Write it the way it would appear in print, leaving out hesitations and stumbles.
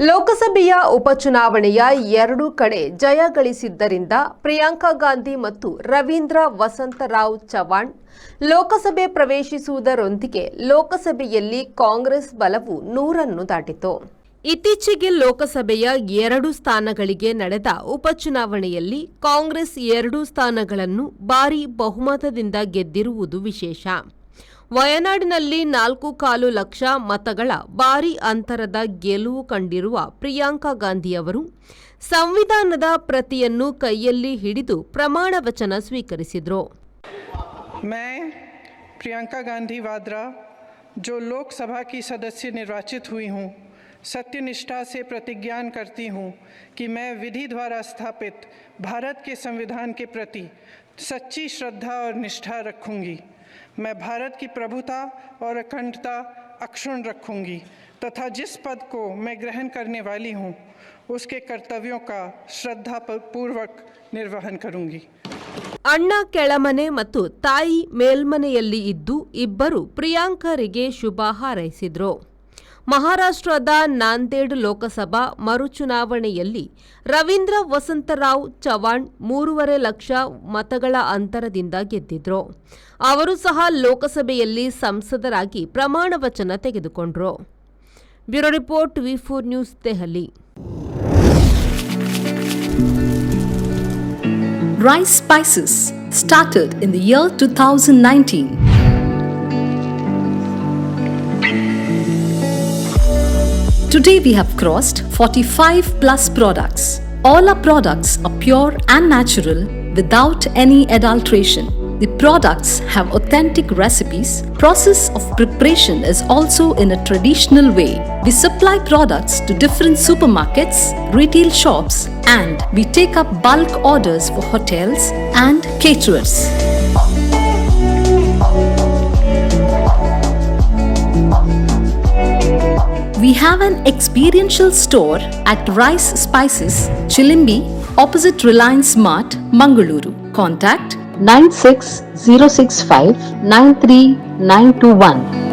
ಲೋಕಸಭೆಯ ಉಪಚುನಾವಣೆಯ ಎರಡೂ ಕಡೆ ಜಯ ಗಳಿಸಿದ್ದರಿಂದ ಪ್ರಿಯಾಂಕಾ ಗಾಂಧಿ ಮತ್ತು ರವೀಂದ್ರ ವಸಂತರಾವ್ ಚವಾಣ್ ಲೋಕಸಭೆ ಪ್ರವೇಶಿಸುವುದರೊಂದಿಗೆ ಲೋಕಸಭೆಯಲ್ಲಿ ಕಾಂಗ್ರೆಸ್ ಬಲವು 100 ದಾಟಿತು. ಇತ್ತೀಚೆಗೆ ಲೋಕಸಭೆಯ 2 ಸ್ಥಾನಗಳಿಗೆ ನಡೆದ ಉಪಚುನಾವಣೆಯಲ್ಲಿ ಕಾಂಗ್ರೆಸ್ 2 ಸ್ಥಾನಗಳನ್ನು ಭಾರೀ ಬಹುಮತದಿಂದ ಗೆದ್ದಿರುವುದು ವಿಶೇಷ. ವಯನಾಡಿನಲ್ಲಿ 4.25 ಲಕ್ಷ ಮತಗಳ ಭಾರೀ ಅಂತರದ ಗೆಲುವು ಕಂಡಿರುವ ಪ್ರಿಯಾಂಕಾ ಗಾಂಧಿ ಅವರು ಸಂವಿಧಾನದ ಪ್ರತಿಯನ್ನು ಕೈಯಲ್ಲಿ ಹಿಡಿದು ಪ್ರಮಾಣ ವಚನ ಸ್ವೀಕರಿಸಿದರು. मैं प्रियंका गांधी वाड्रा जो लोकसभा की सदस्य निर्वाचित हुई हूँ, सत्यनिष्ठा से प्रतिज्ञान करती हूँ कि मैं विधि द्वारा स्थापित भारत के संविधान के प्रति सच्ची श्रद्धा और निष्ठा रखूँगी. मैं भारत की प्रभुता और अखंडता अक्षुण्ण रखूँगी तथा जिस पद को मैं ग्रहण करने वाली हूँ उसके कर्तव्यों का श्रद्धापूर्वक निर्वहन करूँगी. ಅಣ್ಣ ಕೆಳಮನೆ ಮತ್ತು ತಾಯಿ ಮೇಲ್ಮನೆಯಲ್ಲಿ ಇದ್ದು ಇಬ್ಬರು ಪ್ರಿಯಾಂಕರಿಗೆ ಶುಭ ಹಾರೈಸಿದರು. ಮಹಾರಾಷ್ಟ್ರದ ನಾಂದೇಡ್ ಲೋಕಸಭಾ ಮರುಚುನಾವಣೆಯಲ್ಲಿ ರವೀಂದ್ರ ವಸಂತರಾವ್ ಚವಾಣ್ 3.5 ಲಕ್ಷ ಮತಗಳ ಅಂತರದಿಂದ ಗೆದ್ದಿದ್ರು. ಅವರು ಸಹ ಲೋಕಸಭೆಯಲ್ಲಿ ಸಂಸದರಾಗಿ ಪ್ರಮಾಣ ವಚನ ತೆಗೆದುಕೊಂಡರು. Bureau report V4 news Delhi. Rice Spices started in the year 2019. Today we have crossed 45 plus products. All our products are pure and natural without any adulteration. The products have authentic recipes. Process of preparation is also in a traditional way. We supply products to different supermarkets, retail shops, and we take up bulk orders for hotels and caterers. We have an experiential store at Rice Spices, Chilimbi, opposite Reliance Mart, Mangaluru. Contact 96 065 93921.